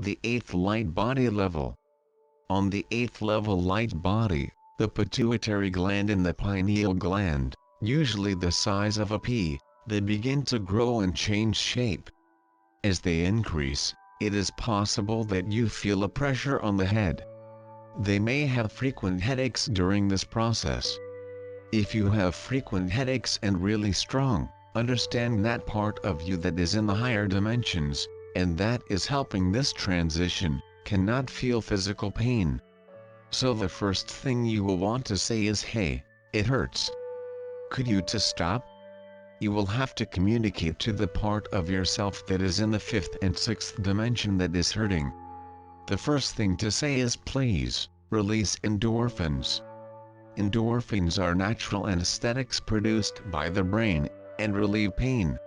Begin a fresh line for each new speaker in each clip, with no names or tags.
The 8th light body level. On the 8th level light body, the pituitary gland and the pineal gland, usually the size of a pea, they begin to grow and change shape. As they increase, it is possible that you feel a pressure on the head. They may have frequent headaches during this process. If you have frequent headaches and really strong, understand that part of you that is in the higher dimensions, and that is helping this transition, cannot feel physical pain. So the first thing you will want to say is, hey, it hurts. Could you to stop? You will have to communicate to the part of yourself that is in the 5th and 6th dimension that is hurting. The first thing to say is, please, release endorphins. Endorphins are natural anesthetics produced by the brain, and relieve pain.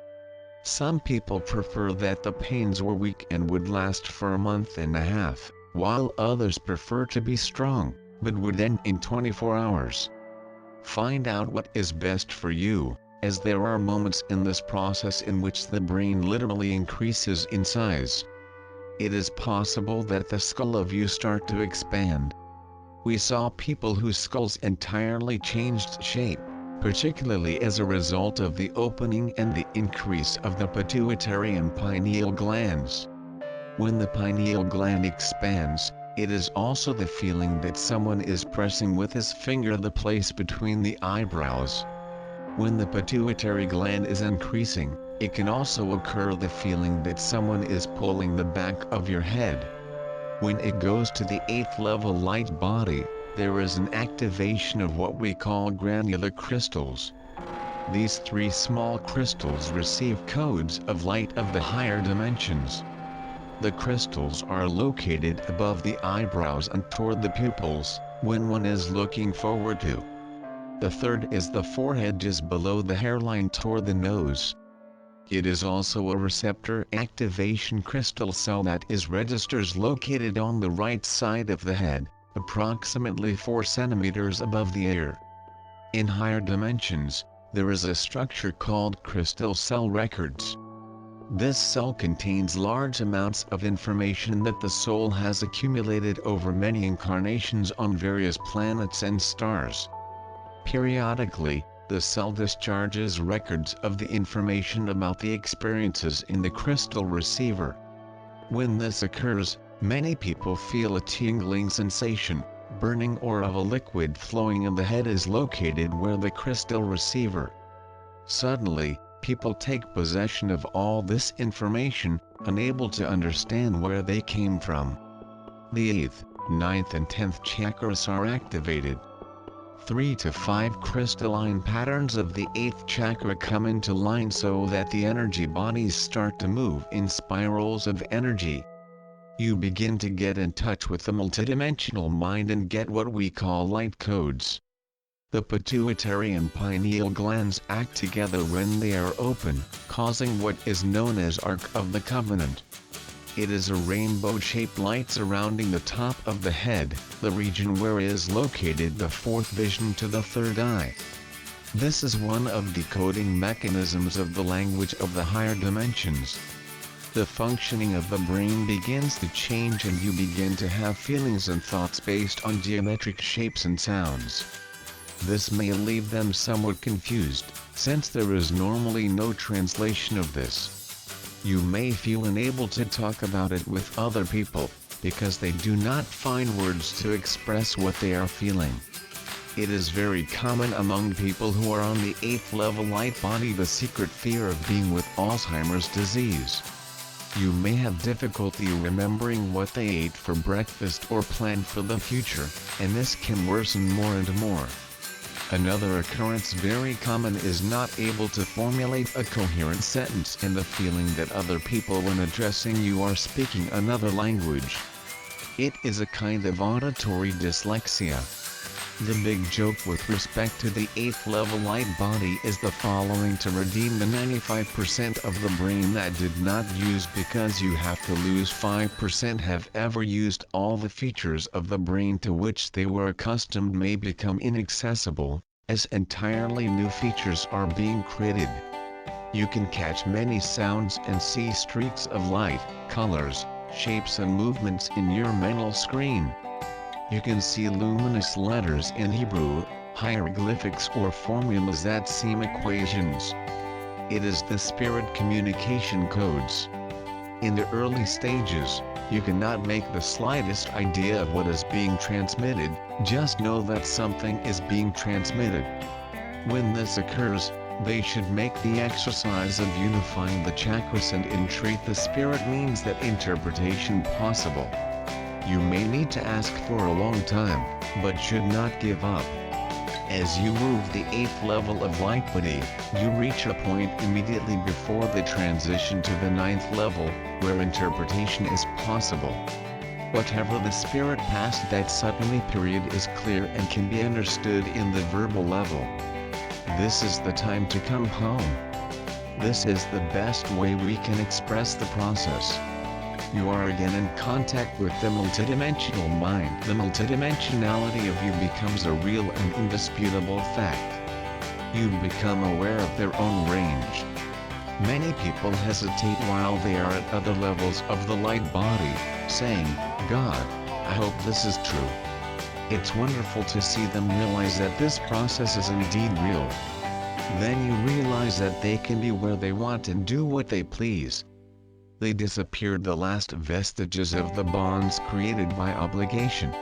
Some people prefer that the pains were weak and would last for a month and a half, while others prefer to be strong, but would end in 24 hours. Find out what is best for you, as there are moments in this process in which the brain literally increases in size. It is possible that the skull of you start to expand. We saw people whose skulls entirely changed shape, particularly as a result of the opening and the increase of the pituitary and pineal glands. When the pineal gland expands, it is also the feeling that someone is pressing with his finger the place between the eyebrows. When the pituitary gland is increasing, it can also occur the feeling that someone is pulling the back of your head. When it goes to the 8th level light body, there is an activation of what we call granular crystals. These 3 small crystals receive codes of light of the higher dimensions. The crystals are located above the eyebrows and toward the pupils, when one is looking forward to. The third is the forehead just below the hairline toward the nose. It is also a receptor activation crystal cell that is registers located on the right side of the head, approximately 4 centimeters above the ear. In higher dimensions, there is a structure called crystal cell records. This cell contains large amounts of information that the soul has accumulated over many incarnations on various planets and stars. Periodically, the cell discharges records of the information about the experiences in the crystal receiver. When this occurs, many people feel a tingling sensation, burning or of a liquid flowing in the head is located where the crystal receiver. Suddenly, people take possession of all this information, unable to understand where they came from. The 8th, 9th and 10th chakras are activated. 3 to 5 crystalline patterns of the 8th chakra come into line so that the energy bodies start to move in spirals of energy. You begin to get in touch with the multidimensional mind and get what we call light codes. The pituitary and pineal glands act together when they are open, causing what is known as Ark of the Covenant. It is a rainbow-shaped light surrounding the top of the head, the region where is located the 4th vision to the 3rd eye. This is one of the coding mechanisms of the language of the higher dimensions. The functioning of the brain begins to change and you begin to have feelings and thoughts based on geometric shapes and sounds. This may leave them somewhat confused, since there is normally no translation of this. You may feel unable to talk about it with other people, because they do not find words to express what they are feeling. It is very common among people who are on the 8th level light body the secret fear of being with Alzheimer's disease. You may have difficulty remembering what they ate for breakfast or plan for the future, and this can worsen more and more. Another occurrence very common is not able to formulate a coherent sentence and the feeling that other people when addressing you are speaking another language. It is a kind of auditory dyslexia. The big joke with respect to the 8th level light body is the following: to redeem the 95% of the brain that did not use because you have to lose 5% have ever used all the features of the brain to which they were accustomed may become inaccessible, as entirely new features are being created. You can catch many sounds and see streaks of light, colors, shapes and movements in your mental screen. You can see luminous letters in Hebrew, hieroglyphics or formulas that seem equations. It is the spirit communication codes. In the early stages, you cannot make the slightest idea of what is being transmitted, just know that something is being transmitted. When this occurs, they should make the exercise of unifying the chakras and entreat the spirit means that interpretation possible. You may need to ask for a long time, but should not give up. As you move the 8th level of light body, you reach a point immediately before the transition to the 9th level, where interpretation is possible. Whatever the spirit past that suddenly period is clear and can be understood in the verbal level. This is the time to come home. This is the best way we can express the process. You are again in contact with the multidimensional mind. The multidimensionality of you becomes a real and indisputable fact. You become aware of their own range. Many people hesitate while they are at other levels of the light body, saying, "God, I hope this is true." It's wonderful to see them realize that this process is indeed real. Then you realize that they can be where they want and do what they please. They disappeared the last vestiges of the bonds created by obligation.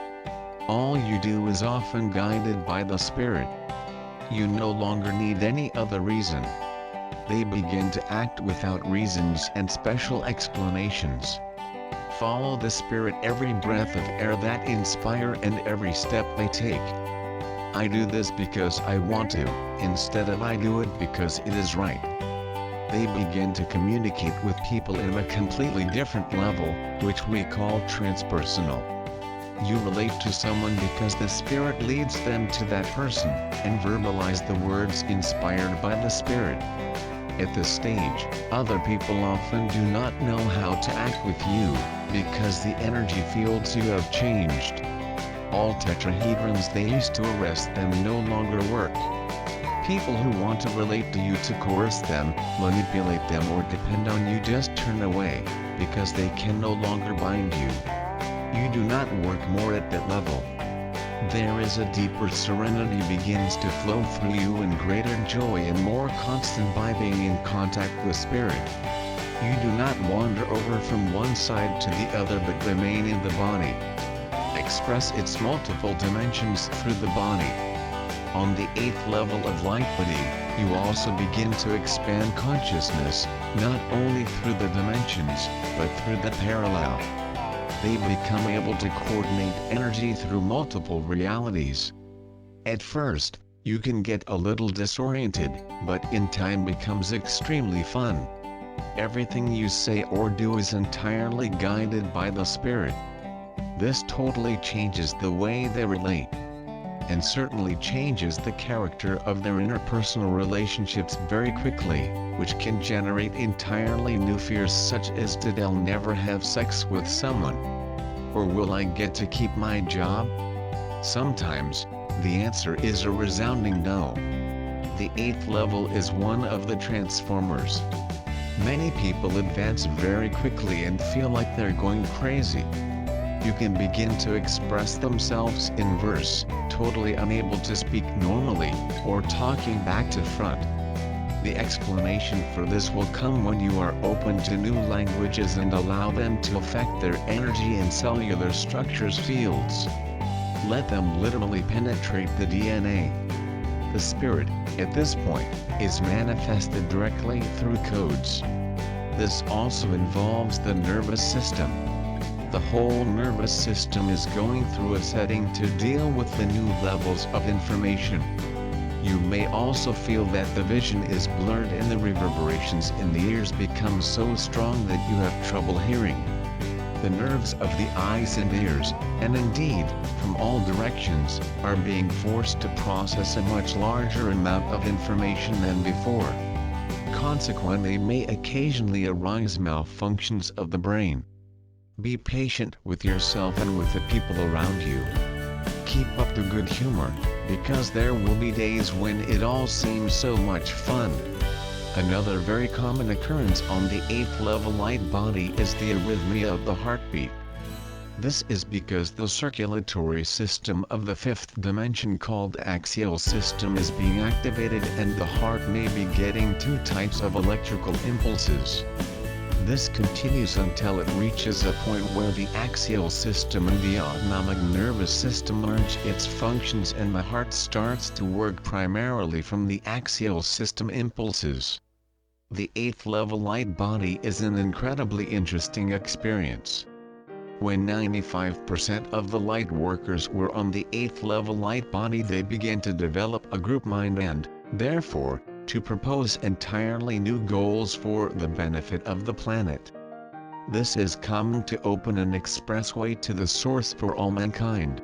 All you do is often guided by the Spirit. You no longer need any other reason. They begin to act without reasons and special explanations. Follow the Spirit every breath of air that inspire and every step they take. I do this because I want to, instead of I do it because it is right. They begin to communicate with people in a completely different level, which we call transpersonal. You relate to someone because the Spirit leads them to that person, and verbalize the words inspired by the Spirit. At this stage, other people often do not know how to act with you, because the energy fields you have changed. All tetrahedrons they used to arrest them no longer work. People who want to relate to you to coerce them, manipulate them or depend on you just turn away, because they can no longer bind you. You do not work more at that level. There is a deeper serenity begins to flow through you and greater joy and more constant by being in contact with Spirit. You do not wander over from one side to the other but remain in the body. Express its multiple dimensions through the body. On the 8th level of light body, you also begin to expand consciousness, not only through the dimensions, but through the parallel. They become able to coordinate energy through multiple realities. At first, you can get a little disoriented, but in time becomes extremely fun. Everything you say or do is entirely guided by the Spirit. This totally changes the way they relate, and certainly changes the character of their interpersonal relationships very quickly, which can generate entirely new fears such as did I never have sex with someone? Or will I get to keep my job? Sometimes, the answer is a resounding no. The 8th level is one of the transformers. Many people advance very quickly and feel like they're going crazy. You can begin to express themselves in verse, totally unable to speak normally, or talking back to front. The explanation for this will come when you are open to new languages and allow them to affect their energy and cellular structures fields. Let them literally penetrate the DNA. The Spirit, at this point, is manifested directly through codes. This also involves the nervous system. The whole nervous system is going through a setting to deal with the new levels of information. You may also feel that the vision is blurred and the reverberations in the ears become so strong that you have trouble hearing. The nerves of the eyes and ears, and indeed, from all directions, are being forced to process a much larger amount of information than before. Consequently, may occasionally arise malfunctions of the brain. Be patient with yourself and with the people around you. Keep up the good humor, because there will be days when it all seems so much fun. Another very common occurrence on the 8th level light body is the arrhythmia of the heartbeat. This is because the circulatory system of the 5th dimension called axial system is being activated and the heart may be getting two types of electrical impulses. This continues until it reaches a point where the axial system and the autonomic nervous system merge its functions and the heart starts to work primarily from the axial system impulses. The 8th level light body is an incredibly interesting experience. When 95% of the light workers were on the 8th level light body, they began to develop a group mind and, therefore, to propose entirely new goals for the benefit of the planet. This is common to open an expressway to the source for all mankind.